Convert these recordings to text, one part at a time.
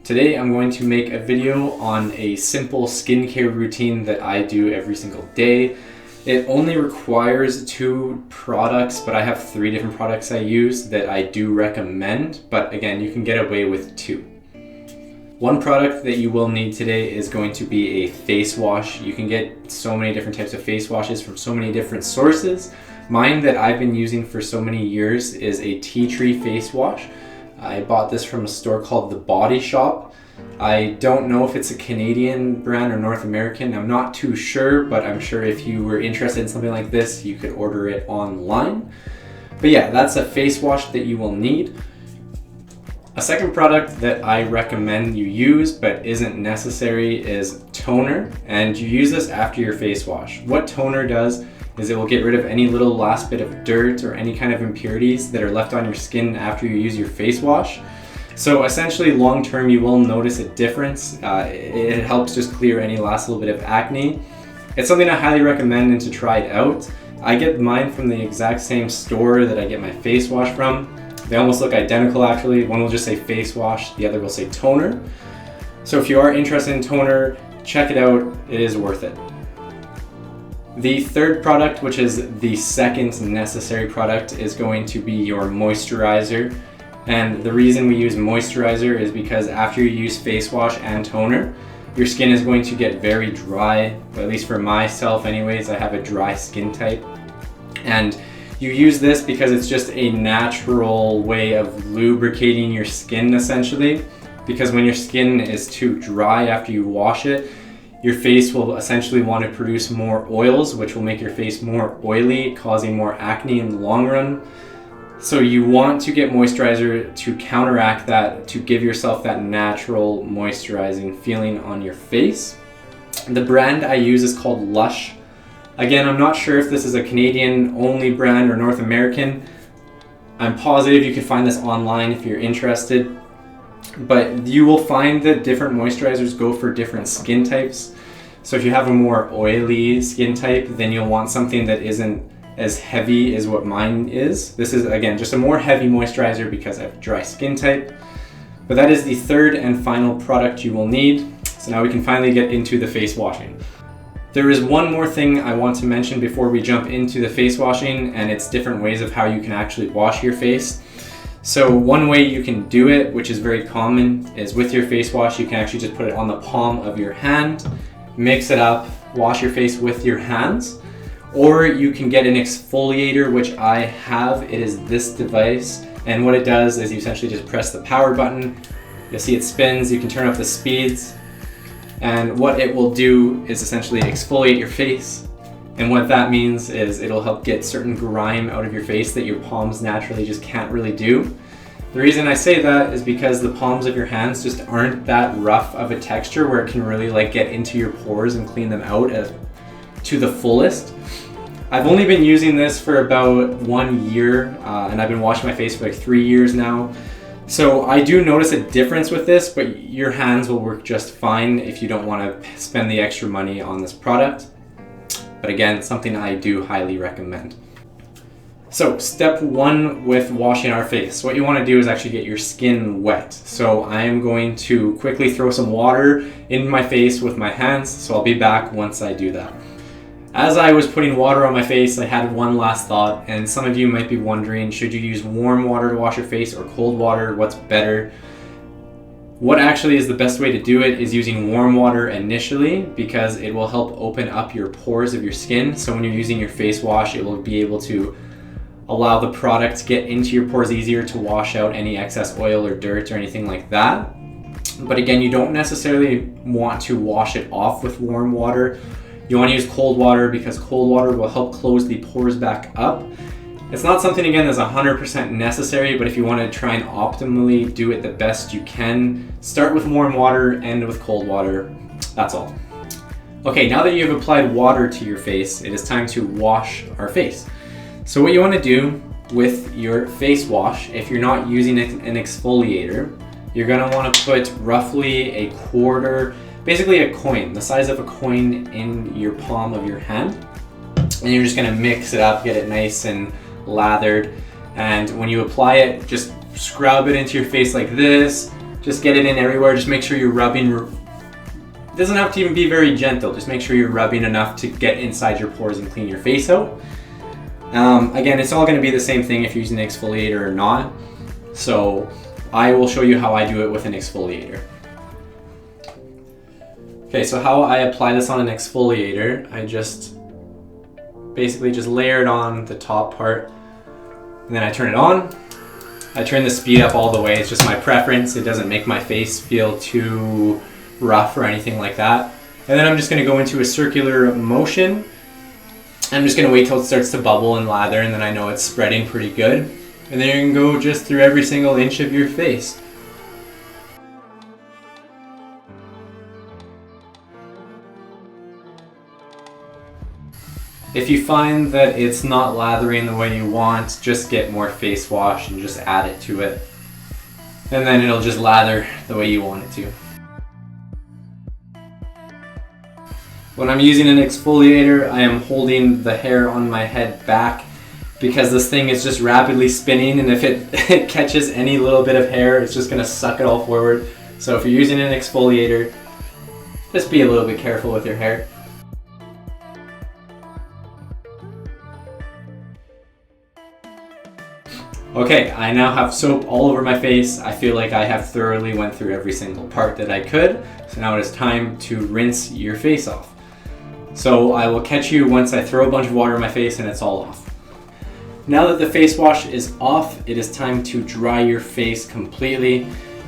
Today I'm going to make a video on a simple skincare routine that I do every single day. It only requires 2 products, but I have 3 different products I use that I do recommend, but again, you can get away with 2. One product that you will need today is going to be a face wash. You can get so many different types of face washes from so many different sources. Mine that I've been using for so many years is a tea tree face wash. I bought this from a store called The Body Shop. I don't know if it's a Canadian brand or North American. I'm not too sure, but I'm sure if you were interested in something like this, you could order it online. But yeah, that's a face wash that you will need. A second product that I recommend you use but isn't necessary is toner, and you use this after your face wash. What toner does is it will get rid of any little last bit of dirt or any kind of impurities that are left on your skin after you use your face wash. So essentially, long term, you will notice a difference. It helps just clear any last little bit of acne. It's something I highly recommend and to try it out. I get mine from the exact same store that I get my face wash from. They almost look identical actually. One will just say face wash, the other will say toner. So if you are interested in toner, check it out, it is worth it. The third product, which is the second necessary product, is going to be your moisturizer. And the reason we use moisturizer is because after you use face wash and toner, your skin is going to get very dry. At least for myself anyways, I have a dry skin type. And you use this because it's just a natural way of lubricating your skin essentially. Because when your skin is too dry after you wash it, your face will essentially want to produce more oils, which will make your face more oily, causing more acne in the long run. So you want to get moisturizer to counteract that, to give yourself that natural moisturizing feeling on your face. The brand I use is called Lush. Again, I'm not sure if this is a Canadian only brand or North American. I'm positive you can find this online if you're interested. But you will find that different moisturizers go for different skin types. So if you have a more oily skin type, then you'll want something that isn't as heavy as what mine is. This is, again, just a more heavy moisturizer because I have a dry skin type. But that is the third and final product you will need. So now we can finally get into the face washing. There is one more thing I want to mention before we jump into the face washing, and it's different ways of how you can actually wash your face. So one way you can do it, which is very common, is with your face wash, you can actually just put it on the palm of your hand, mix it up, wash your face with your hands. Or you can get an exfoliator, which I have. It is this device, and what it does is you essentially just press the power button. You'll see it spins, you can turn up the speeds, and what it will do is essentially exfoliate your face. And what that means is it'll help get certain grime out of your face that your palms naturally just can't really do. The reason I say that is because the palms of your hands just aren't that rough of a texture where it can really get into your pores and clean them out to the fullest. I've only been using this for about 1 year, and I've been washing my face for 3 years now. So I do notice a difference with this, but your hands will work just fine if you don't want to spend the extra money on this product. But again, something I do highly recommend. So step 1 with washing our face. What you want to do is actually get your skin wet. So I am going to quickly throw some water in my face with my hands, so I'll be back once I do that. As I was putting water on my face, I had one last thought, and some of you might be wondering, should you use warm water to wash your face or cold water? What's better? What actually is the best way to do it is using warm water initially, because it will help open up your pores of your skin. So when you're using your face wash, it will be able to allow the product to get into your pores easier to wash out any excess oil or dirt or anything like that. But again, you don't necessarily want to wash it off with warm water. You want to use cold water because cold water will help close the pores back up. It's not something, again, that's 100% necessary, but if you want to try and optimally do it the best you can, start with warm water, end with cold water. That's all. Okay, now that you've applied water to your face, it is time to wash our face. So what you want to do with your face wash, if you're not using an exfoliator, you're going to want to put roughly a quarter, basically a coin, the size of a coin, in your palm of your hand. And you're just going to mix it up, get it nice and lathered. And when you apply it, just scrub it into your face like this, Just get it in everywhere. Just make sure you're rubbing. It doesn't have to even be very gentle. Just make sure you're rubbing enough to get inside your pores and clean your face out. Again, it's all going to be the same thing if you're using an exfoliator or not. So I will show you how I do it with an exfoliator. Okay, so how I apply this on an exfoliator, I just basically just layer it on the top part, and then I turn it on. I turn the speed up all the way. It's just my preference. It doesn't make my face feel too rough or anything like that. And then I'm just going to go into a circular motion. I'm just going to wait till it starts to bubble and lather, and then I know it's spreading pretty good. And then you can go just through every single inch of your face. If you find that it's not lathering the way you want, just get more face wash and just add it to it. And then it'll just lather the way you want it to. When I'm using an exfoliator, I am holding the hair on my head back because this thing is just rapidly spinning, and if it catches any little bit of hair, it's just going to suck it all forward. So if you're using an exfoliator, just be a little bit careful with your hair. Okay, I now have soap all over my face. I feel like I have thoroughly went through every single part that I could. So now it is time to rinse your face off. So I will catch you once I throw a bunch of water in my face and it's all off. Now that the face wash is off, it is time to dry your face completely.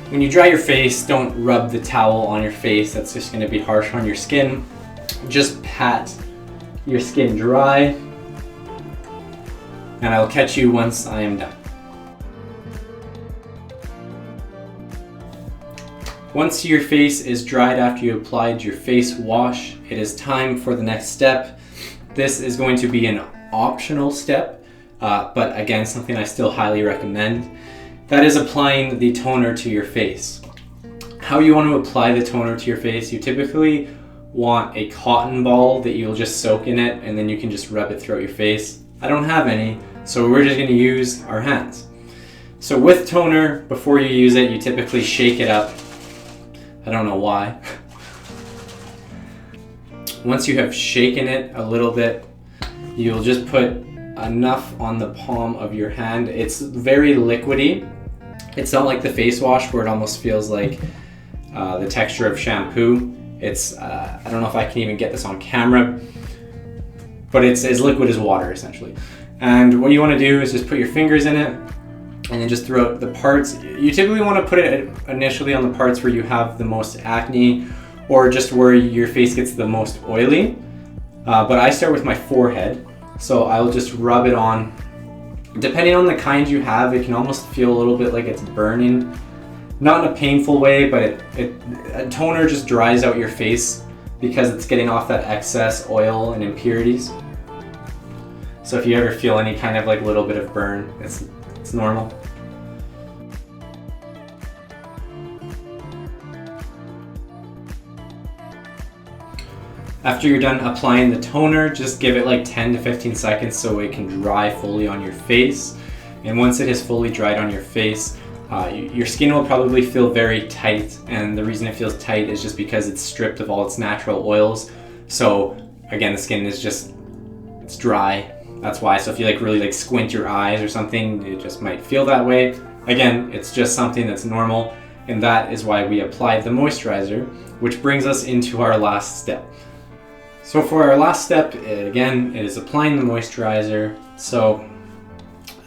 When you dry your face, don't rub the towel on your face. That's just going to be harsh on your skin. Just pat your skin dry, and I'll catch you once I am done. Once your face is dried after you applied your face wash, it is time for the next step. This is going to be an optional step, but again, something I still highly recommend. That is applying the toner to your face. How you want to apply the toner to your face, you typically want a cotton ball that you'll just soak in it, and then you can just rub it throughout your face. I don't have any, so we're just going to use our hands. So with toner, before you use it, you typically shake it up. I don't know why. Once you have shaken it a little bit, you'll just put enough on the palm of your hand. It's very liquidy. It's not like the face wash where it almost feels like the texture of shampoo. It's, I don't know if I can even get this on camera, but it's as liquid as water essentially. And what you want to do is just put your fingers in it, and then just throughout the parts. You typically want to put it initially on the parts where you have the most acne, or just where your face gets the most oily. But I start with my forehead, so I'll just rub it on. Depending on the kind you have, it can almost feel a little bit like it's burning. Not in a painful way, but a toner just dries out your face because it's getting off that excess oil and impurities. So if you ever feel any kind of like little bit of burn, it's normal. After you're done applying the toner, just give it like 10 to 15 seconds so it can dry fully on your face. And once it has fully dried on your face, your skin will probably feel very tight, and the reason it feels tight is just because it's stripped of all its natural oils. So again, the skin is just, it's dry. That's why. So if you like really like squint your eyes or something, it just might feel that way. Again, it's just something that's normal, and that is why we applied the moisturizer, which brings us into our last step. So for our last step, again, it is applying the moisturizer. So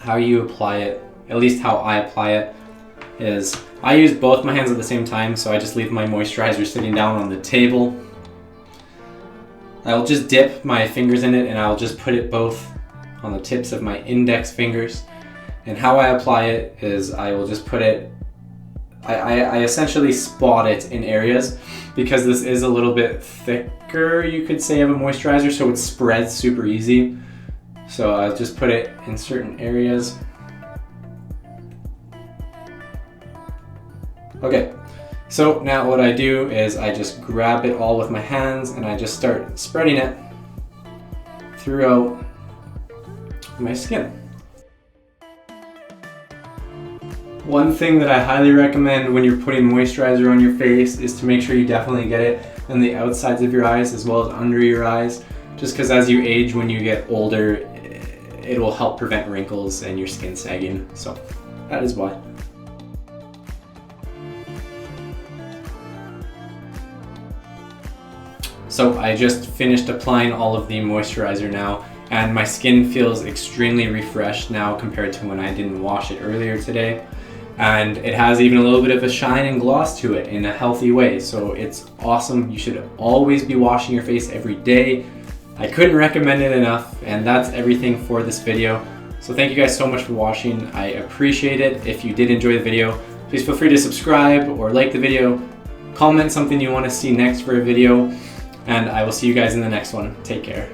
how you apply it, at least how I apply it, is I use both my hands at the same time, so I just leave my moisturizer sitting down on the table. I'll just dip my fingers in it, and I'll just put it both on the tips of my index fingers. And how I apply it is I will just put it, I essentially spot it in areas, because this is a little bit thicker, you could say, of a moisturizer, so it spreads super easy. So I'll just put it in certain areas. Okay, so now what I do is I just grab it all with my hands and I just start spreading it throughout my skin. One thing that I highly recommend when you're putting moisturizer on your face is to make sure you definitely get it on the outsides of your eyes as well as under your eyes, just because as you age, when you get older, it will help prevent wrinkles and your skin sagging. So that is why. So I just finished applying all of the moisturizer now, and my skin feels extremely refreshed now compared to when I didn't wash it earlier today. And it has even a little bit of a shine and gloss to it in a healthy way, so it's awesome. You should always be washing your face every day. I couldn't recommend it enough, and that's everything for this video. So thank you guys so much for watching. I appreciate it. If you did enjoy the video, please feel free to subscribe or like the video, comment something you want to see next for a video, and I will see you guys in the next one. Take care.